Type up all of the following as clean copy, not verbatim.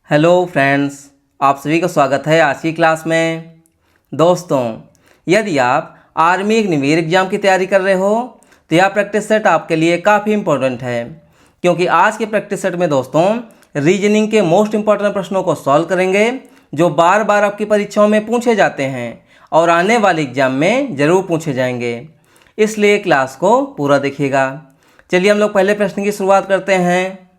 Hello friends, आप सभी का स्वागत है आज की क्लास में। दोस्तों, यदि आप आर्मी अग्निवीर एग्जाम की तैयारी कर रहे हो तो यह प्रैक्टिस सेट आपके लिए काफ़ी इम्पोर्टेंट है, क्योंकि आज के प्रैक्टिस सेट में दोस्तों रीजनिंग के मोस्ट इम्पोर्टेंट प्रश्नों को सॉल्व करेंगे जो बार बार आपकी परीक्षाओं में पूछे जाते हैं और आने वाले एग्जाम में ज़रूर पूछे जाएंगे। इसलिए क्लास को पूरा देखिएगा। चलिए हम लोग पहले प्रश्न की शुरुआत करते हैं।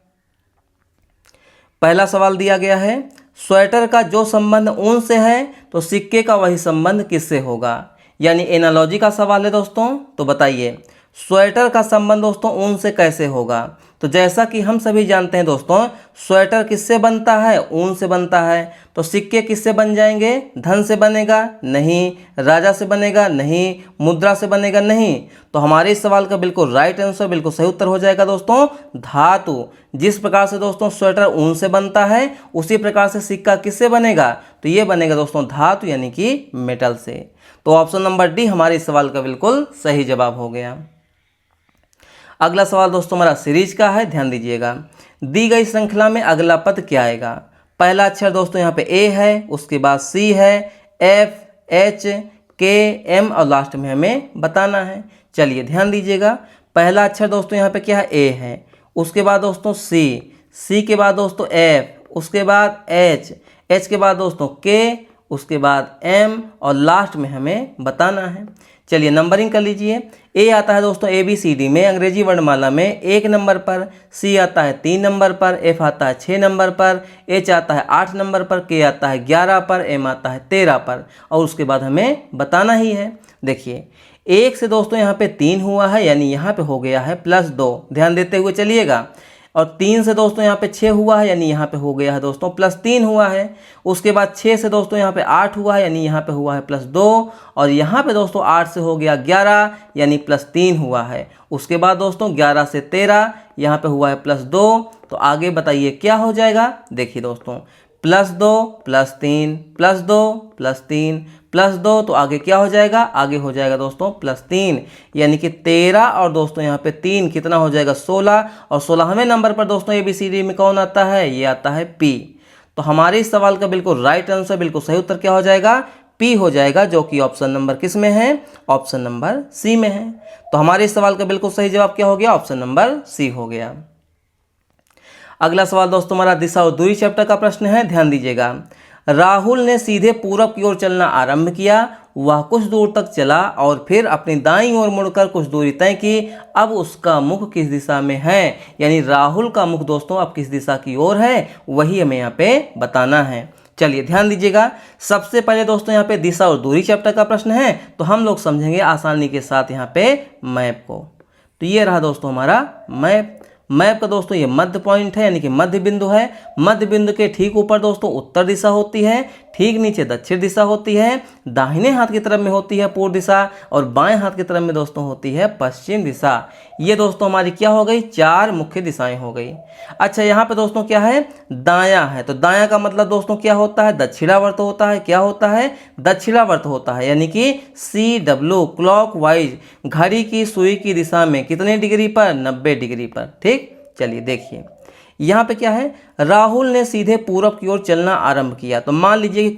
पहला सवाल दिया गया है, स्वेटर का जो संबंध ऊन से है तो सिक्के का वही संबंध किससे होगा। यानी एनालॉजी का सवाल है दोस्तों। तो बताइए स्वेटर का संबंध दोस्तों ऊन से कैसे होगा। तो जैसा कि हम सभी जानते हैं दोस्तों, स्वेटर किससे बनता है? ऊन से बनता है। तो सिक्के किससे बन जाएंगे? धन से बनेगा? नहीं। राजा से बनेगा? नहीं। मुद्रा से बनेगा? नहीं। तो हमारे इस सवाल का बिल्कुल राइट आंसर, बिल्कुल सही उत्तर हो जाएगा दोस्तों धातु। जिस प्रकार से दोस्तों स्वेटर ऊन से बनता है उसी प्रकार से सिक्का किससे बनेगा? तो ये बनेगा दोस्तों धातु यानी कि मेटल से। तो ऑप्शन नंबर डी हमारे इस सवाल का बिल्कुल सही जवाब हो गया। अगला सवाल दोस्तों हमारा सीरीज का है, ध्यान दीजिएगा। दी गई श्रृंखला में अगला पद क्या आएगा? पहला अक्षर दोस्तों यहाँ पे ए है, उसके बाद सी है, एफ, एच, के, एम और लास्ट में हमें बताना है। चलिए ध्यान दीजिएगा। पहला अक्षर दोस्तों यहाँ पे क्या है? ए है। उसके बाद दोस्तों सी के बाद दोस्तों एफ, उसके बाद एच के बाद दोस्तों के, उसके बाद एम और लास्ट में हमें बताना है। चलिए नंबरिंग कर लीजिए। ए आता है दोस्तों ABCD में अंग्रेजी वर्णमाला में 1 नंबर पर, सी आता है 3 नंबर पर, एफ आता है 6 नंबर पर, एच आता है 8 नंबर पर, के आता है 11 पर, एम आता है 13 पर और उसके बाद हमें बताना ही है। देखिए 1 से दोस्तों यहाँ पे 3 हुआ है, यानी यहाँ पे हो गया है +2। ध्यान देते हुए चलिएगा। और 3 से दोस्तों यहाँ पे 6 हुआ है, यानी यहाँ पे हो गया है दोस्तों +3 हुआ है। उसके बाद 6 से दोस्तों यहाँ पे 8 हुआ है, यानी यहाँ पे हुआ है +2। और यहाँ पे दोस्तों 8 से हो गया 11, यानी +3 हुआ है। उसके बाद दोस्तों 11 से 13, यहाँ पे हुआ है +2। तो आगे बताइए क्या हो जाएगा? देखिए दोस्तों +2 +3 +2 +3 +2, तो आगे क्या हो जाएगा? आगे हो जाएगा दोस्तों +3, यानी कि 13 और दोस्तों यहाँ पे 3 कितना हो जाएगा? 16। और 16वें नंबर पर दोस्तों ABCD में कौन आता है? ये आता है P। तो हमारे इस सवाल का बिल्कुल राइट आंसर, बिल्कुल सही उत्तर क्या हो जाएगा? P हो जाएगा, जो कि ऑप्शन नंबर किस में है? ऑप्शन नंबर सी में है। तो हमारे इस सवाल का बिल्कुल सही जवाब क्या हो गया? ऑप्शन नंबर सी हो गया। अगला सवाल दोस्तों हमारा दिशा और दूरी चैप्टर का प्रश्न है, ध्यान दीजिएगा। राहुल ने सीधे पूरब की ओर चलना आरंभ किया। वह कुछ दूर तक चला और फिर अपनी दाईं ओर मुड़कर कुछ दूरी तय की। अब उसका मुख किस दिशा में है? यानी राहुल का मुख दोस्तों अब किस दिशा की ओर है, वही हमें यहाँ पे बताना है। चलिए ध्यान दीजिएगा। सबसे पहले दोस्तों यहाँ पे दिशा और दूरी चैप्टर का प्रश्न है, तो हम लोग समझेंगे आसानी के साथ यहाँ पे मैप को। तो ये रहा दोस्तों हमारा मैप का दोस्तों ये मध्य पॉइंट है, यानी कि मध्य बिंदु है। मध्य बिंदु के ठीक ऊपर दोस्तों उत्तर दिशा होती है, ठीक नीचे दक्षिण दिशा होती है, दाहिने हाथ की तरफ में होती है पूर्व दिशा और बाएं हाथ की तरफ में दोस्तों होती है पश्चिम दिशा। ये दोस्तों हमारी क्या हो गई? 4 मुख्य दिशाएं हो गई। अच्छा यहाँ पे दोस्तों क्या है? दायां है। तो दायां का मतलब दोस्तों क्या होता है? दक्षिणावर्त होता है। क्या होता है? दक्षिणावर्त होता है, यानी कि CW क्लॉकवाइज, घड़ी की सुई की दिशा में कितने डिग्री पर? 90 डिग्री पर। ठीक, चलिए देखिए यहाँ पे क्या है? राहुल ने सीधे पूरब की ओर चलना आरंभ किया। तो मान लीजिए कि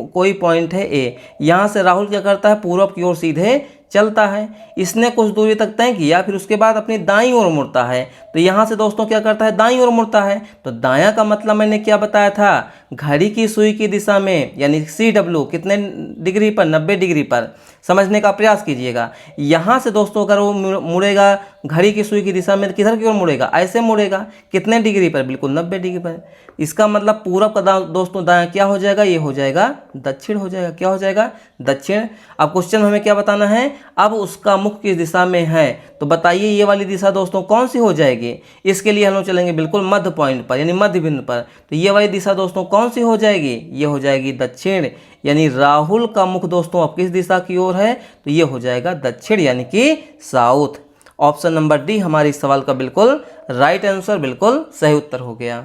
कोई पॉइंट है ए, यहाँ से राहुल क्या करता है? पूरब की ओर सीधे चलता है। इसने कुछ दूरी तक तय किया, फिर उसके बाद अपनी दाईं ओर मुड़ता है। तो यहाँ से दोस्तों क्या करता है? दाईं ओर मुड़ता है। तो दायां का मतलब मैंने क्या बताया था? घड़ी की सुई की दिशा में, यानी CW कितने डिग्री पर? 90 डिग्री पर। समझने का प्रयास कीजिएगा। यहाँ से दोस्तों अगर वो मुड़ेगा घड़ी की सुई की दिशा में, किधर की ओर मुड़ेगा? ऐसे मुड़ेगा। कितने डिग्री पर? बिल्कुल 90 डिग्री पर। इसका मतलब पूरब का दोस्तों दायां क्या हो जाएगा? ये हो जाएगा दक्षिण हो जाएगा। क्या हो जाएगा? दक्षिण। अब क्वेश्चन में हमें क्या बताना है? अब उसका मुख किस दिशा में है। तो बताइए ये वाली दिशा दोस्तों कौन सी हो जाएगी? इसके लिए हम लोग चलेंगे बिल्कुल मध्य पॉइंट पर, यानी मध्य बिंदु पर। तो ये वाली दिशा दोस्तों कौन सी हो जाएगी? ये हो जाएगी दक्षिण। यानी राहुल का मुख दोस्तों अब किस दिशा की ओर है? तो ये हो जाएगा दक्षिण, यानी कि साउथ। ऑप्शन नंबर डी हमारे इस सवाल का बिल्कुल राइट आंसर, बिल्कुल सही उत्तर हो गया।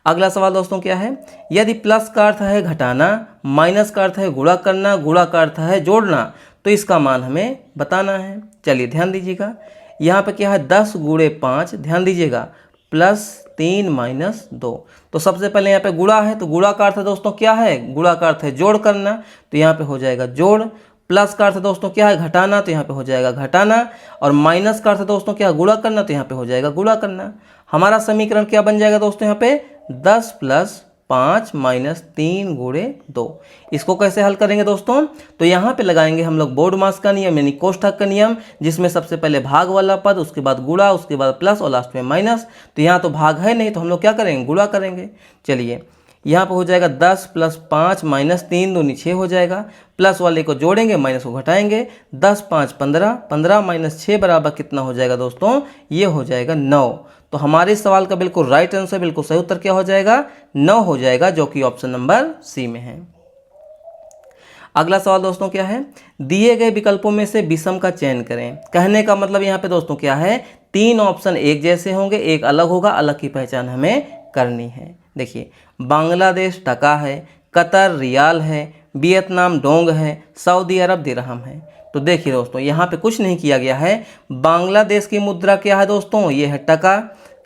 अगला सवाल दोस्तों क्या है? यदि प्लस का अर्थ है घटाना, माइनस का अर्थ है गुणा करना, गुणा का अर्थ है जोड़ना, तो इसका मान हमें बताना है। चलिए ध्यान दीजिएगा। यहाँ पे क्या है? 10 × 5। ध्यान दीजिएगा प्लस 3 माइनस 2। तो सबसे पहले यहाँ पे गुणा है, तो गुणा का अर्थ है दोस्तों क्या है, गुणा का अर्थ है जोड़ करना, तो यहाँ पे हो जाएगा जोड़। प्लस का अर्थ दोस्तों क्या है, घटाना, तो यहाँ पे हो जाएगा घटाना। और माइनस का अर्थ दोस्तों क्या है, गुणा करना, तो यहाँ पे हो जाएगा गुणा करना। हमारा समीकरण क्या बन जाएगा दोस्तों, यहाँ पे 10 + 5 - 3 × 2। इसको कैसे हल करेंगे दोस्तों, तो यहाँ पे लगाएंगे हम लोग बोर्ड मास का नियम यानी कोष्ठक का नियम, जिसमें सबसे पहले भाग वाला पद, उसके बाद गुणा, उसके बाद प्लस और लास्ट में माइनस। तो यहाँ तो भाग है नहीं, तो हम लोग क्या करेंगे, गुणा करेंगे। चलिए यहाँ पे हो जाएगा 10 + 5 - 3 दूनी 6 हो जाएगा। प्लस वाले को जोड़ेंगे, माइनस को घटाएंगे। 10 × 5 = 15, 15 - 6 बराबर कितना हो जाएगा दोस्तों, ये हो जाएगा 9। तो हमारे सवाल का बिल्कुल राइट आंसर, बिल्कुल सही उत्तर क्या हो जाएगा, 9 हो जाएगा, जो कि ऑप्शन नंबर सी में है। अगला सवाल दोस्तों क्या है, दिए गए विकल्पों में से विषम का चयन करें। कहने का मतलब यहाँ पे दोस्तों क्या है, 3 ऑप्शन एक जैसे होंगे, एक अलग होगा, अलग की पहचान हमें करनी है। देखिए, बांग्लादेश टका है, कतर रियाल है, वियतनाम डोंग है, सऊदी अरब दिरहम है। तो देखिए दोस्तों, यहाँ पे कुछ नहीं किया गया है। बांग्लादेश की मुद्रा क्या है दोस्तों, ये है टका।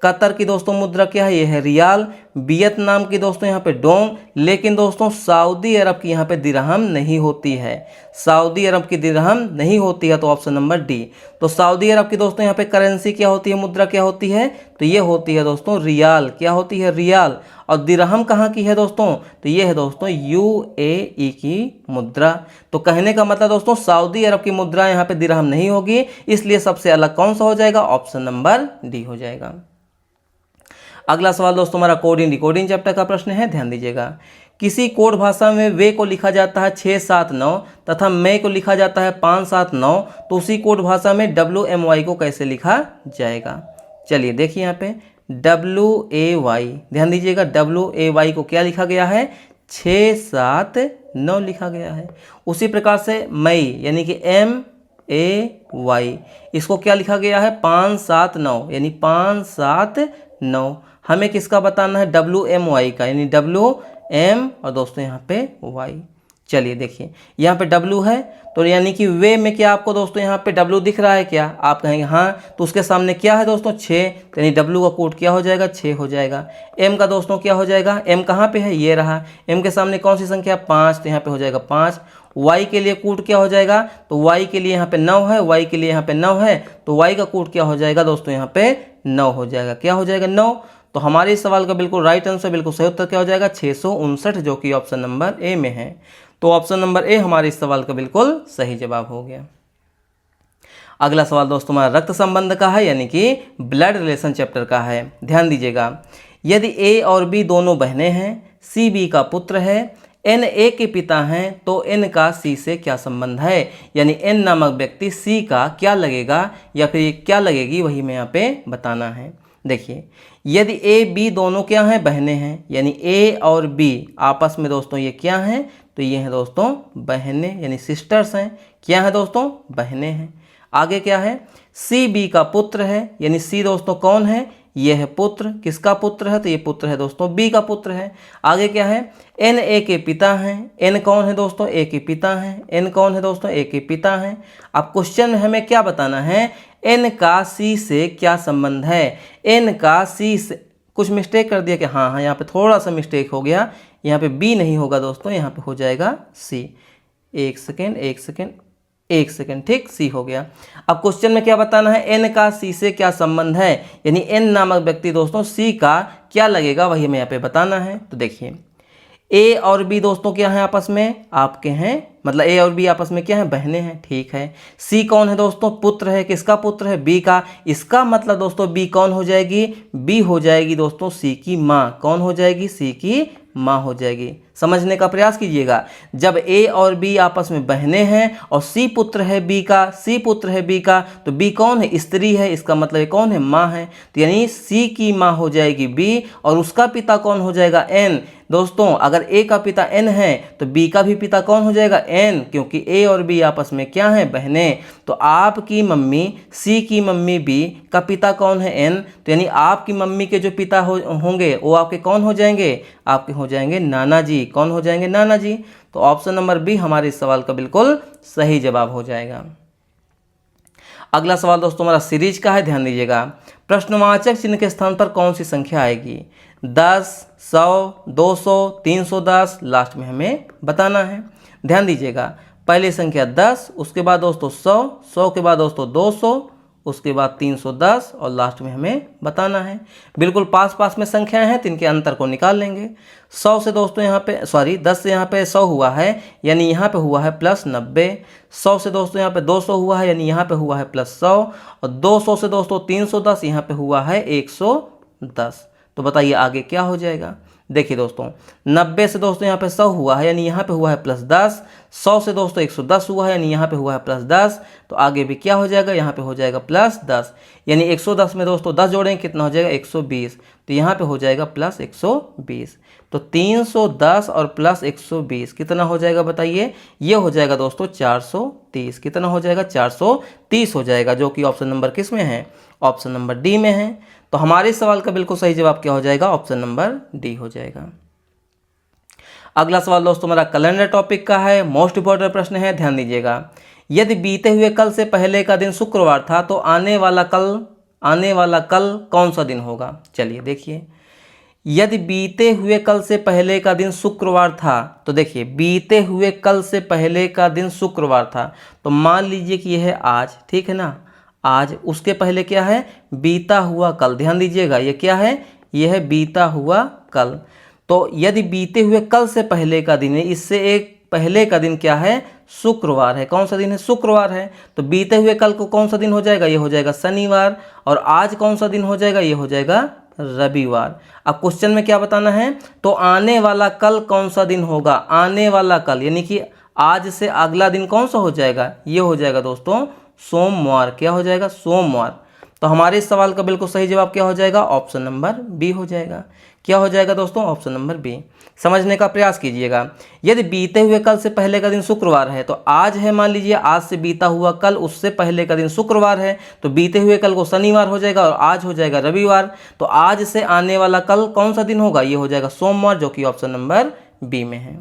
कतर की दोस्तों मुद्रा क्या है, ये है रियाल। वियतनाम की दोस्तों यहाँ पे डोंग। लेकिन दोस्तों सऊदी अरब की यहाँ पे दिरहम नहीं होती है, सऊदी अरब की दिरहम नहीं होती है, तो ऑप्शन नंबर डी। तो सऊदी अरब की दोस्तों यहाँ पे करेंसी क्या होती है, मुद्रा क्या होती है, तो ये होती है दोस्तों रियाल। क्या होती है, रियाल। और दिरहम कहाँ की है दोस्तों, तो ये है दोस्तों UAE की मुद्रा। तो कहने का मतलब दोस्तों सऊदी अरब की मुद्रा यहाँ पे दिरहम नहीं होगी, इसलिए सबसे अलग कौन सा हो जाएगा, ऑप्शन नंबर डी हो जाएगा। अगला सवाल दोस्तों हमारा कोडिंग डिकोडिंग चैप्टर का प्रश्न है, ध्यान दीजिएगा। किसी कोड भाषा में वे को लिखा जाता है 6, 7, 9 तथा मैं को लिखा जाता है 5, 7, 9, तो उसी कोड भाषा में WMY को कैसे लिखा जाएगा। चलिए देखिए यहाँ पे WAY, ध्यान दीजिएगा, WAY को क्या लिखा गया है, 6, 7, 9 लिखा गया है। उसी प्रकार से मई यानी कि MAY, इसको क्या लिखा गया है, 5, 7, 9 यानी 5, 7, 9। हमें किसका बताना है, WMY का, यानी WM और दोस्तों यहाँ पे Y। चलिए देखिए यहाँ पे W है, तो यानी कि वे में क्या आपको दोस्तों यहाँ पे W दिख रहा है क्या, आप कहेंगे हाँ, तो उसके सामने क्या है दोस्तों 6, तो यानी W का कोड क्या हो जाएगा, 6 हो जाएगा। M का दोस्तों क्या हो जाएगा, M कहाँ पे है, ये रहा। M के सामने कौन सी संख्या, 5, तो यहाँ पे हो जाएगा 5। Y के लिए कोड क्या हो जाएगा, तो Y के लिए यहाँ पे 9 है, Y के लिए यहाँ पे 9 है, तो Y का कोड क्या हो जाएगा दोस्तों, यहाँ पे 9 हो जाएगा। क्या हो जाएगा, 9। तो हमारे इस सवाल का बिल्कुल राइट आंसर, बिल्कुल सही उत्तर क्या हो जाएगा, 659, जो कि ऑप्शन नंबर ए में है। तो ऑप्शन नंबर ए हमारे इस सवाल का बिल्कुल सही जवाब हो गया। अगला सवाल दोस्तों हमारा रक्त संबंध का है, यानी कि ब्लड रिलेशन चैप्टर का है। ध्यान दीजिएगा, यदि ए और बी दोनों बहनें हैं, सी बी का पुत्र है, एन ए के पिता हैं, तो एन का सी से क्या संबंध है। यानी एन नामक व्यक्ति सी का क्या लगेगा या फिर क्या लगेगी, वही मैं यहाँ पे बताना है। देखिए, यदि ए बी दोनों क्या हैं, बहनें हैं, यानी ए और बी आपस में दोस्तों ये क्या हैं, तो ये हैं दोस्तों बहनें, यानी सिस्टर्स हैं। क्या है दोस्तों, बहनें हैं। आगे क्या है, सी बी का पुत्र है, यानी सी दोस्तों कौन है, ये है पुत्र। किसका पुत्र है, तो ये पुत्र है दोस्तों बी का पुत्र है। आगे क्या है, एन ए के पिता हैं। एन कौन है दोस्तों, ए के पिता हैं। एन कौन है दोस्तों, ए के पिता हैं। अब क्वेश्चन में हमें क्या बताना है, एन का सी से क्या संबंध है। एन का सी से, कुछ मिस्टेक कर दिया कि हाँ, यहाँ पे थोड़ा सा मिस्टेक हो गया, यहाँ पे बी नहीं होगा दोस्तों, यहाँ पे हो जाएगा सी। एक सेकेंड, ठीक, सी हो गया। अब क्वेश्चन में क्या बताना है, एन का सी से क्या संबंध है, यानी एन नामक व्यक्ति दोस्तों सी का क्या लगेगा, वही हमें यहाँ पे बताना है। तो देखिए, ए और बी दोस्तों क्या हैं आपस में, आपके हैं, मतलब ए और बी आपस में क्या है, बहनें हैं, ठीक है। सी कौन है दोस्तों, पुत्र है। किसका पुत्र है, बी का। इसका मतलब दोस्तों बी कौन हो जाएगी, बी हो जाएगी दोस्तों सी की माँ। कौन हो जाएगी, सी की माँ हो जाएगी। समझने का प्रयास कीजिएगा, जब ए और बी आपस में बहनें हैं और सी पुत्र है बी का, सी पुत्र है बी का, तो बी कौन है, स्त्री है, इसका मतलब ये कौन है, माँ है। तो यानी सी की माँ हो जाएगी बी और उसका पिता कौन हो जाएगा, एन। दोस्तों अगर ए का पिता एन है तो बी का भी पिता कौन हो जाएगा, एन, क्योंकि ए और बी आपस में क्या है, बहनें। तो आपकी मम्मी सी की मम्मी बी का पिता कौन है, एन। तो यानी आपकी मम्मी के जो पिता होंगे वो आपके कौन हो जाएंगे, आपके हो जाएंगे नाना जी। कौन हो जाएंगे, नाना जी। तो ऑप्शन नंबर बी हमारे इस सवाल का बिल्कुल सही जवाब हो जाएगा। अगला सवाल दोस्तों हमारा सीरीज का है, ध्यान दीजिएगा। प्रश्नवाचक चिन्ह के स्थान पर कौन सी संख्या आएगी? 10, 100, 200, 310, लास्ट में हमें बताना है। ध्यान दीजिएगा, पहली संख्या 10, उसके बाद दोस्तों 100, 100 के बाद दोस्तों 200, उसके बाद 310 और लास्ट में हमें बताना है। बिल्कुल पास पास में संख्याएं हैं तो इनके अंतर को निकाल लेंगे। 100 से दोस्तों यहाँ पे 10 से यहाँ पे 100 हुआ है, यानी यहाँ पे हुआ है +90। 100 से दोस्तों यहाँ पे 200 हुआ है, यानी यहाँ पे हुआ है +100। और 200 से दोस्तों 310, यहाँ पे हुआ है 110। तो बताइए आगे क्या हो जाएगा? देखिए दोस्तों, 90 से दोस्तों यहाँ पे 100 हुआ है, यानी यहाँ पे हुआ है +10। 100 से दोस्तों 110 हुआ है, यानी यहाँ पे हुआ है +10। तो आगे भी क्या हो जाएगा? यहाँ पे हो जाएगा +10, यानी 110 में दोस्तों 10 जोड़ेंगे कितना हो जाएगा? 120। तो यहाँ पे हो जाएगा +120। तो 310 और +120 कितना हो जाएगा बताइए? ये हो जाएगा दोस्तों 430। कितना हो जाएगा? 430 हो जाएगा, जो कि ऑप्शन नंबर किस में है? ऑप्शन नंबर डी में है। तो हमारे सवाल का बिल्कुल सही जवाब क्या हो जाएगा? ऑप्शन नंबर डी हो जाएगा। अगला सवाल दोस्तों हमारा कैलेंडर टॉपिक का है, मोस्ट इंपॉर्टेंट प्रश्न है, ध्यान दीजिएगा। यदि बीते हुए कल से पहले का दिन शुक्रवार था तो आने वाला कल कौन सा दिन होगा? चलिए देखिए, यदि बीते हुए कल से पहले का दिन शुक्रवार था, तो देखिए बीते हुए कल से पहले का दिन शुक्रवार था, तो मान लीजिए कि यह है आज, ठीक है ना, आज। उसके पहले क्या है? बीता हुआ कल। ध्यान दीजिएगा, ये क्या है? यह है बीता हुआ कल। तो यदि बीते हुए कल से पहले का दिन है, इससे एक पहले का दिन क्या है? शुक्रवार है। कौन सा दिन है? शुक्रवार है। तो बीते हुए कल को कौन सा दिन हो जाएगा? ये हो जाएगा शनिवार। और आज कौन सा दिन हो जाएगा? ये हो जाएगा रविवार। अब क्वेश्चन में क्या बताना है? तो आने वाला कल कौन सा दिन होगा? आने वाला कल यानी कि आज से अगला दिन कौन सा हो जाएगा? ये हो जाएगा दोस्तों सोमवार। क्या हो जाएगा? सोमवार। तो हमारे इस सवाल का बिल्कुल सही जवाब क्या हो जाएगा? ऑप्शन नंबर बी हो जाएगा। क्या हो जाएगा दोस्तों? Option number B. समझने का प्रयास कीजिएगा। यदि बीते हुए कल से पहले का दिन शुक्रवार है, तो आज है, मान लीजिए आज से बीता हुआ कल, उससे पहले का दिन शुक्रवार है, तो बीते हुए कल को शनिवार हो जाएगा और आज हो जाएगा रविवार। तो आज से आने वाला कल कौन सा दिन होगा? ये हो जाएगा सोमवार, जो कि ऑप्शन नंबर बी में है।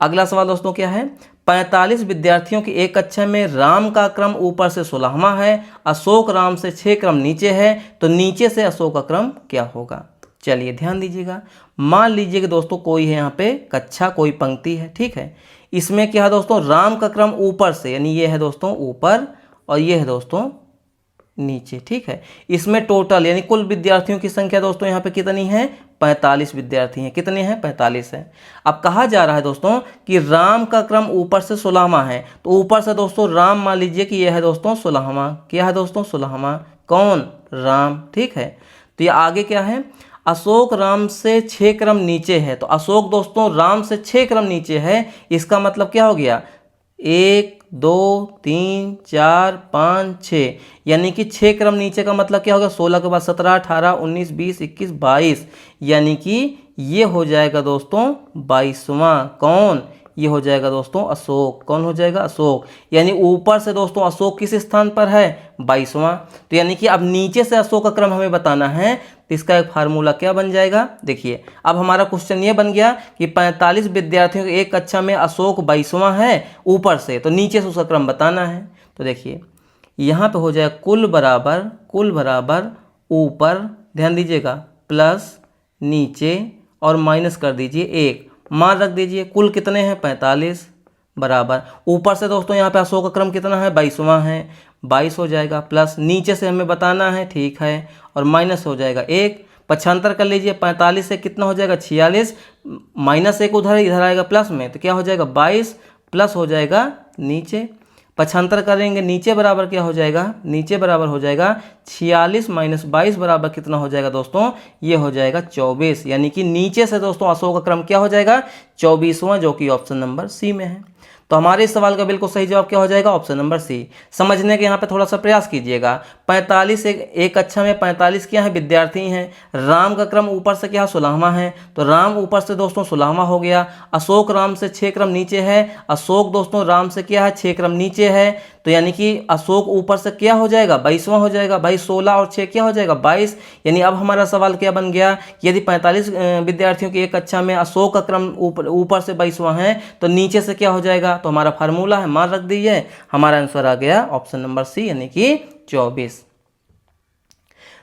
अगला सवाल दोस्तों क्या है? 45 विद्यार्थियों की एक कक्षा में राम का क्रम ऊपर से 16वां है, अशोक राम से 6 क्रम नीचे है, तो नीचे से अशोक का क्रम क्या होगा? चलिए ध्यान दीजिएगा। मान लीजिए कि दोस्तों कोई है यहाँ पे कक्षा, कोई पंक्ति है, ठीक है। इसमें क्या है दोस्तों? राम का क्रम ऊपर से, यानी ये है दोस्तों ऊपर और ये है दोस्तों नीचे, ठीक है। इसमें टोटल यानी कुल विद्यार्थियों की संख्या दोस्तों यहाँ पे कितनी है? 45 विद्यार्थी हैं। कितने हैं? 45 है। अब कहा जा रहा है दोस्तों कि राम का क्रम ऊपर से 16वां है, तो ऊपर से दोस्तों राम मान लीजिए कि यह है दोस्तों 16वां। क्या है दोस्तों? 16वां। कौन? राम, ठीक है। तो ये आगे क्या है? अशोक राम से 6 क्रम नीचे है, तो अशोक दोस्तों राम से 6 क्रम नीचे है। इसका मतलब क्या हो गया? 1 2 3 4 5 6, यानी कि 6 क्रम नीचे का मतलब क्या होगा? 16 के बाद 17 18 19 20 21 22, यानी कि ये हो जाएगा दोस्तों 22वां। कौन? ये हो जाएगा दोस्तों अशोक। कौन हो जाएगा? अशोक। यानी ऊपर से दोस्तों अशोक किस स्थान पर है? 22वां। तो यानी कि अब नीचे से अशोक का क्रम हमें बताना है, तो इसका एक फार्मूला क्या बन जाएगा? देखिए अब हमारा क्वेश्चन ये बन गया कि 45 विद्यार्थियों की एक कक्षा में अशोक 22वां है ऊपर से, तो नीचे से उसका क्रम बताना है। तो देखिए यहाँ पे हो जाएगा कुल बराबर ऊपर, ध्यान दीजिएगा, प्लस नीचे और माइनस कर दीजिए 1, मान रख दीजिए। कुल कितने हैं? 45 बराबर ऊपर से दोस्तों यहाँ पे अशोक का क्रम कितना है? 22वां है, 22 हो जाएगा, प्लस नीचे से हमें बताना है, ठीक है, और माइनस हो जाएगा 1। पक्षांतर कर लीजिए, 45 से कितना हो जाएगा? 46, माइनस 1 उधर इधर आएगा प्लस में, तो क्या हो जाएगा? 22 प्लस हो जाएगा नीचे। पक्षांतर करेंगे, नीचे बराबर क्या हो जाएगा? नीचे बराबर हो जाएगा 46 माइनस 22 बराबर कितना हो जाएगा दोस्तों? ये हो जाएगा 24, यानी कि नीचे से दोस्तों अशोक का क्रम क्या हो जाएगा? 24वां, जो कि ऑप्शन नंबर सी में है। तो हमारे इस सवाल का बिल्कुल सही जवाब क्या हो जाएगा? Option number C. समझने के यहाँ पे थोड़ा सा प्रयास कीजिएगा। 45 एक कक्षा में 45 क्या है? विद्यार्थी हैं। राम का क्रम ऊपर से क्या? 16वां है, तो राम ऊपर से दोस्तों 16वां हो गया। अशोक राम से 6 क्रम नीचे है, अशोक दोस्तों राम से क्या है? 6 क्रम नीचे है, तो यानी कि अशोक ऊपर से क्या हो जाएगा? 22वां हो जाएगा। भाई 16 और 6 क्या हो जाएगा? 22। यानी अब हमारा सवाल क्या बन गया? यदि 45 विद्यार्थियों की एक कक्षा में अशोक का क्रम ऊपर से 22वां है, तो नीचे से क्या हो जाएगा? तो हमारा फार्मूला है, मान रख दीजिए। हमारा आंसर आ गया ऑप्शन नंबर सी, यानी कि 24।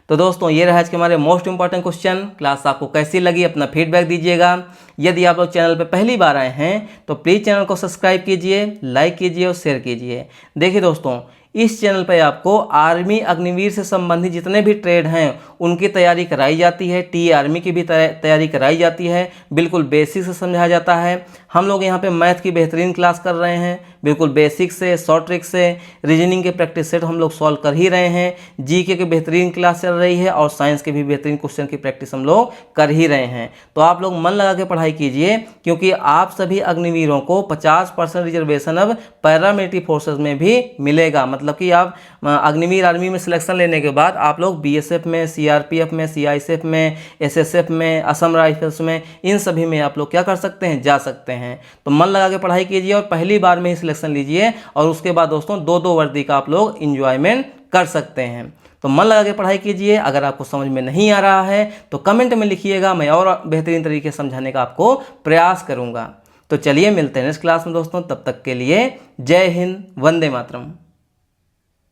तो दोस्तों ये रहा आज के हमारे मोस्ट इंपॉर्टेंट क्वेश्चन। क्लास आपको कैसी लगी अपना फीडबैक दीजिएगा। यदि आप लोग चैनल पर पहली बार आए हैं तो प्लीज़ चैनल को सब्सक्राइब कीजिए, लाइक कीजिए और शेयर कीजिए। देखिए दोस्तों, इस चैनल पर आपको आर्मी अग्निवीर से संबंधित जितने भी ट्रेड हैं उनकी तैयारी कराई जाती है। टी आर्मी की भी तैयारी कराई जाती है, बिल्कुल बेसिक से समझाया जाता है। हम लोग यहाँ पे मैथ की बेहतरीन क्लास कर रहे हैं, बिल्कुल बेसिक से शॉर्ट ट्रिक से रीजनिंग के प्रैक्टिस सेट हम लोग सॉल्व कर ही रहे हैं। जीके की बेहतरीन क्लास चल रही है और साइंस के भी बेहतरीन क्वेश्चन की प्रैक्टिस हम लोग कर ही रहे हैं। तो आप लोग मन लगा के पढ़ाई कीजिए, क्योंकि आप सभी अग्निवीरों को 50% रिजर्वेशन अब पैरामिलिट्री फोर्सेज में भी मिलेगा। मतलब कि आप अग्निवीर आर्मी में सिलेक्शन लेने के बाद आप लोग बीएसएफ में, सीआरपीएफ में, सीआईएसएफ में, एसएसएफ में, असम राइफल्स में, इन सभी में आप लोग क्या कर सकते हैं, जा सकते हैं। तो मन लगा के पढ़ाई कीजिए और पहली बार में ही सिलेक्शन लीजिए और उसके बाद दोस्तों 2-2 वर्दी का आप लोग इंजॉयमेंट कर सकते हैं। तो मन लगा के पढ़ाई कीजिए। अगर आपको समझ में नहीं आ रहा है तो कमेंट में लिखिएगा, मैं और बेहतरीन तरीके से समझाने का आपको प्रयास करूंगा। तो चलिए मिलते हैं नेक्स्ट क्लास में दोस्तों, तब तक के लिए जय हिंद, वंदे मातरम।